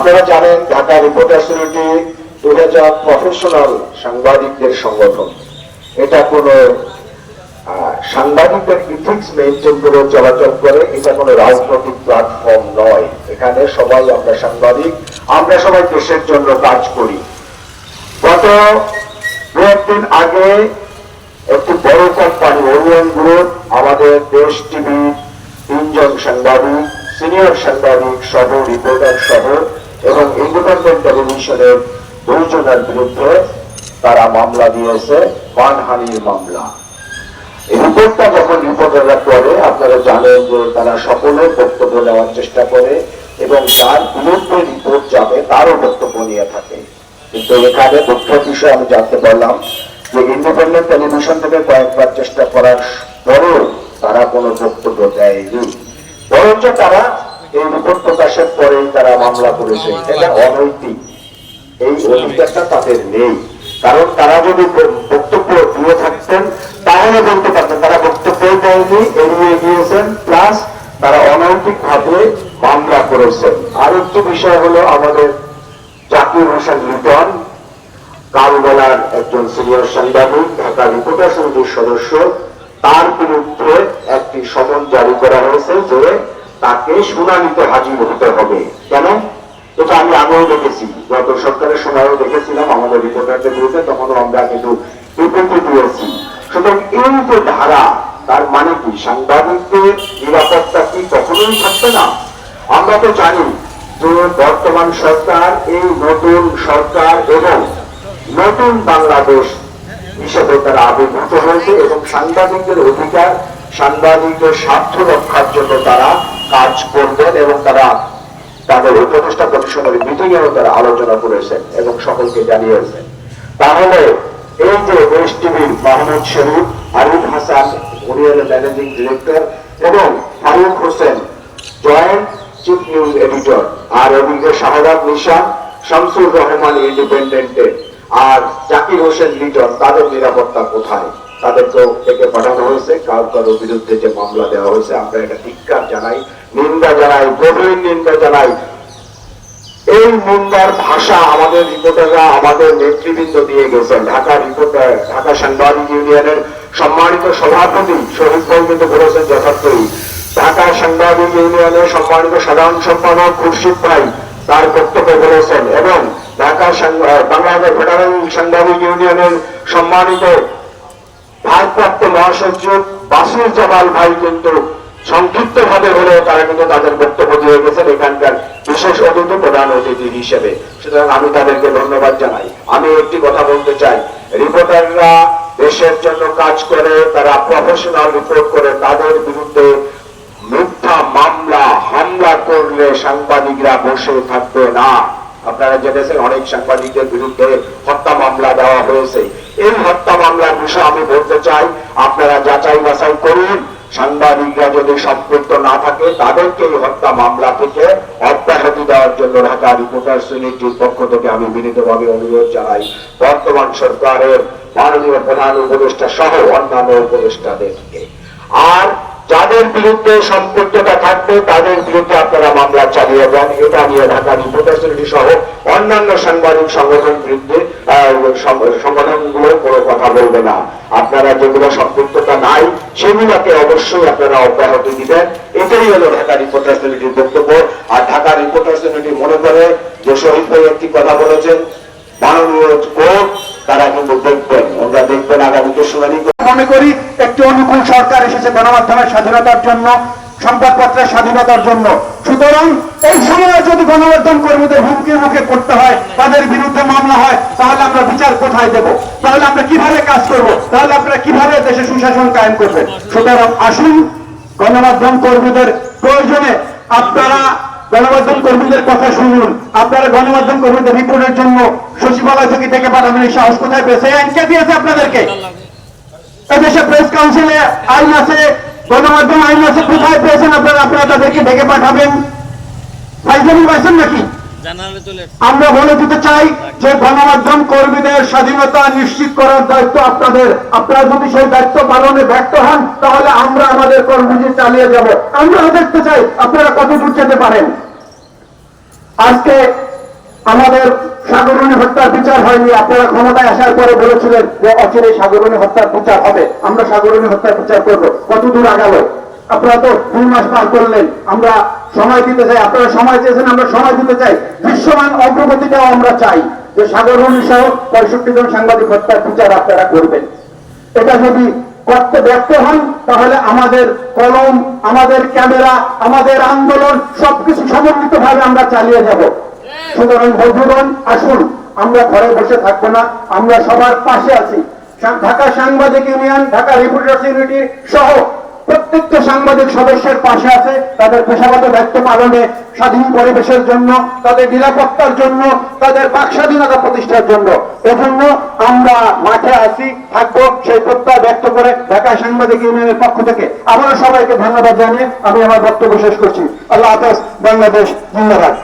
আপনারা জানেন Dhaka reporters unity 2000 professional সাংবাদিকদের সংগঠন। এটা কোনো সাংবাদিকদের ইথিক্স মেনটেন করে চলাচল করে, এটা কোনো রাজনৈতিক প্ল্যাটফর্ম নয়। এখানে সবাই আমরা সাংবাদিক, আমরা সবাই দেশের জন্য কাজ করি। গত কয়েকদিন আগে একটি বড় কোম্পানি ওরিয়ন গ্রুপ আমাদের দেশ টিভি 3 জন সাংবাদিক, সিনিয়র সাংবাদিক সহ, রিপোর্টার সহ এবং ইন্ডিপেন্ডেন্ট টেলিভিশনের 2 জনের বিরুদ্ধে তারা মামলা দিয়েছে, মানহানির মামলা। এই রিপোর্টটা যখন রিপোর্টাররা করে, আপনারা জানেন যে তারা সকলে বক্তব্য নেওয়ার চেষ্টা করে এবং তার বিরুদ্ধে রিপোর্ট যাবে তারও বক্তব্য নিয়ে থাকে। কিন্তু এখানে দুঃখের বিষয় আমি জানতে পারলাম যে ইন্ডিপেন্ডেন্ট টেলিভিশন থেকে কয়েকবার চেষ্টা করার পরেও তারা কোনো বক্তব্য দেয়নি, বরঞ্চ তারা এই রিপোর্ট প্রকাশের পরেই তারা মামলা করেছে। এটা অনৈতিক, এই অধিকারটা তাদের নেই। কারণ তারা যদি বক্তব্য দিয়ে থাকতেন তাহলে বলতে পারতেন, তারা বক্তব্য দেয়নি, এড়িয়ে গিয়েছেন, প্লাস তারা অনৈতিক ভাবে মামলা করেছেন। আর একটি বিষয় হলো আমাদের জাকির হোসেন লিটন, কালবেলার একজন সিনিয়র সাংবাদিক, ঢাকা রিপোর্টার্স ইউনিটির সদস্য, তার বিরুদ্ধে একটি সমন জারি করা হয়েছে যে তাকে শুনানিতে হাজির হতে হবে। কেন? এটা আমি আগেও দেখেছি, গত সরকারের সময়ও দেখেছিলাম আমাদের রিপোর্টারদের বিরুদ্ধে, তখনও আমরা কিন্তু বিবৃতি দিয়েছি। সুতরাং এই যে ধারা, তার মানে কি সাংবাদিকদের নিরাপত্তা কি কখনোই থাকবে না? আমরা তো জানি যে বর্তমান সরকার, এই নতুন সরকার এবং নতুন বাংলাদেশ হিসেবে তারা আবির্ভূত হয়েছে এবং সাংবাদিকদের অধিকার, সাংবাদিকদের স্বার্থ রক্ষার জন্য তারা কাজ করবেন এবং তারা তাদের উপদেষ্টা পরিষদের মিটিং এও তারা আলোচনা করেছেন এবং সকলকে জানিয়েছেন। তাহলে এই যে দেশ টিভির মাহমুদ শরীফ, আরিফ হাসান ম্যানেজিং ডিরেক্টর এবং Faruk Hossain joint chief news editor, আর এদিকে শাহবাগ নিশা, শামসুর রহমান ইন্ডিপেন্ডেন্টের, আর জাকির হোসেন লিটন, তাদের নিরাপত্তা কোথায়? তাদেরকেও ডেকে পাঠানো হয়েছে। কারোর বিরুদ্ধে যে মামলা দেওয়া হয়েছে, আমরা এটা ধিক্কার জানাই, নিন্দা জানাই, গভীর নিন্দা জানাই। এই নিন্দার ভাষা আমাদের রিপোর্টাররা, আমাদের নেতৃবৃন্দ দিয়ে গেছেন। ঢাকা সাংবাদিক ইউনিয়নের সম্মানিত সভাপতি শহীদ ভাই কিন্তু বলেছেন যথার্থই। ঢাকা সাংবাদিক ইউনিয়নের সম্মানিত সাধারণ সম্পাদক খুরশিদ ভাই তার বক্তব্য বলেছেন এবং বাংলাদেশ ফেডারেল সাংবাদিক ইউনিয়নের সম্মানিত ভারপ্রাপ্ত মহাসচিব বাসির জামাল ভাই কিন্তু সংক্ষিপ্ত ভাবে হলেও তারা কিন্তু তাদের বক্তব্য দিয়ে গেছেন এখানকার বিশেষ অতিথি, প্রধান অতিথি হিসেবে। সুতরাং আমি তাদেরকে ধন্যবাদ জানাই। আমি একটি কথা বলতে চাই, রিপোর্টাররা দেশের জন্য কাজ করে, তারা প্রফেশনাল রিপোর্ট করে, তাদের বিরুদ্ধে মিথ্যা মামলা হামলা করলে সাংবাদিকরা বসে থাকবে না। আপনারা জেনেছেন অনেক সাংবাদিকদের বিরুদ্ধে হত্যা মামলা দেওয়া হয়েছে। এই হত্যা মামলার বিষয়ে আমি বলতে চাই, আপনারা যাচাই বাছাই করুন। সাংবাদিকরা যদি সম্পৃক্ত না থাকে তাদেরকে এই হত্যা মামলা থেকে অব্যাহতি দেওয়ার জন্য ঢাকা রিপোর্টার্স ইউনিটির পক্ষ থেকে আমি বিনীতভাবে অনুরোধ জানাই বর্তমান সরকারের মাননীয় প্রধান উপদেষ্টা সহ অন্যান্য উপদেষ্টাদেরকে। আর যাদের বিরুদ্ধে সম্পৃক্ততা থাকবে তাদের বিরুদ্ধে আপনারা মামলা চালিয়ে যান। এটা নিয়ে ঢাকা রিপোর্টার্স ইউনিটি সহ অন্যান্য সাংবাদিক সংগঠন বিরুদ্ধে সংগঠনগুলো কোনো কথা বলবে না। আপনারা যেগুলো সম্পৃক্ততা নাই সেগুলোকে অবশ্যই আপনারা অব্যাহতি দিবেন। এটাই হলো ঢাকা রিপোর্টার্স ইউনিটির বক্তব্য। আর ঢাকা রিপোর্টার্স ইউনিটি মনে করে যে শহীদ ভাই একটি কথা বলেছেন, মাননীয় কোর্ট তারা কিন্তু দেখবেন, আমরা দেখবেন আগামীতে শুনানি। মনে করি একটি অনুকূল সরকার এসেছে গণমাধ্যমের স্বাধীনতার জন্য, সংবাদপত্রের স্বাধীনতার জন্য। সুতরাং এই সময় যদি গণমাধ্যম কর্মীদের হুমকির মুখে পড়তে হয়, তাদের বিরুদ্ধে মামলা হয়, তাহলে আমরা বিচার কোথায় দেব? তাহলে আমরা কিভাবে কাজ করব? তাহলে আপনারা কিভাবে দেশে সুশাসন কায়েম করবেন? সুতরাং আসুন, গণমাধ্যম কর্মীদের প্রয়োজনে আপনারা গণমাধ্যম কর্মীদের কথা শুনুন। আপনারা গণমাধ্যম কর্মীদের রিপোর্টের জন্য সচিবালয় থেকে ডেকে পাঠানোর সাহস কোথায় পেয়েছে? কে দিয়েছে আপনাদেরকে? এদেশে প্রেস কাউন্সিলে আইন আছে, গণমাধ্যম আইন আছে, কোথায় পেয়েছেন আপনারা? আপনারা তাদেরকে ডেকে পাঠাবেন? ফাইজলামি পাইছেন নাকি? আমরা বলে দিতে চাই যে গণমাধ্যম কর্মীদের স্বাধীনতা নিশ্চিত করার দায়িত্ব আপনাদের। আপনারা যদি সেই দায়িত্ব পালনে ব্যর্থ হন তাহলে আমরা আমাদের কর্মসূচি চালিয়ে যাব। আমরাও দেখতে চাই আপনারা কত দূর যেতে পারেন। আজকে আমাদের সাগরণী হত্যার বিচার হয়নি, আপনারা ক্ষমতায় আসার পরে বলেছিলেন যে অচিরে সাগরণী হত্যার বিচার হবে, আমরা সাগরণী হত্যার বিচার করব। কত দূর আগালো? আপনারা তো 2 মাস পার করলেন, আমরা সময় দিতে চাই, আপনারা সময় চেয়েছেন, আমরা সময় দিতে চাই, দৃশ্যমান অগ্রগতিটাও আমরা চাই যে সাগরণী সহ 65 জন সাংবাদিক হত্যার বিচার আপনারা করবেন। এটা যদি করতে ব্যর্থ হন তাহলে আমাদের কলম, আমাদের ক্যামেরা, আমাদের আন্দোলন সবকিছু সমন্বিতভাবে আমরা চালিয়ে যাব। সুতরাং বন্ধুগণ, আসুন আমরা ঘরে বসে থাকবো না, আমরা সবার পাশে আছি। ঢাকা সাংবাদিক ইউনিয়ন, ঢাকা রিপোর্টার্স ইউনিটি সহ প্রত্যেকটা সাংবাদিক সদস্যের পাশে আছে, তাদের পেশাগত দায়িত্ব পালনে, স্বাধীন পরিবেশের জন্য, তাদের নিরাপত্তার জন্য, তাদের বাক স্বাধীনতা প্রতিষ্ঠার জন্য। এজন্য আমরা মাঠে আছি, থাকবো, সেই প্রত্যয় ব্যক্ত করে ঢাকা সাংবাদিক ইউনিয়নের পক্ষ থেকে আবারও সবাইকে ধন্যবাদ জানিয়ে আমি আমার বক্তব্য শেষ করছি। আল্লাহ হাফেজ, বাংলাদেশ জিন্দাবাদ।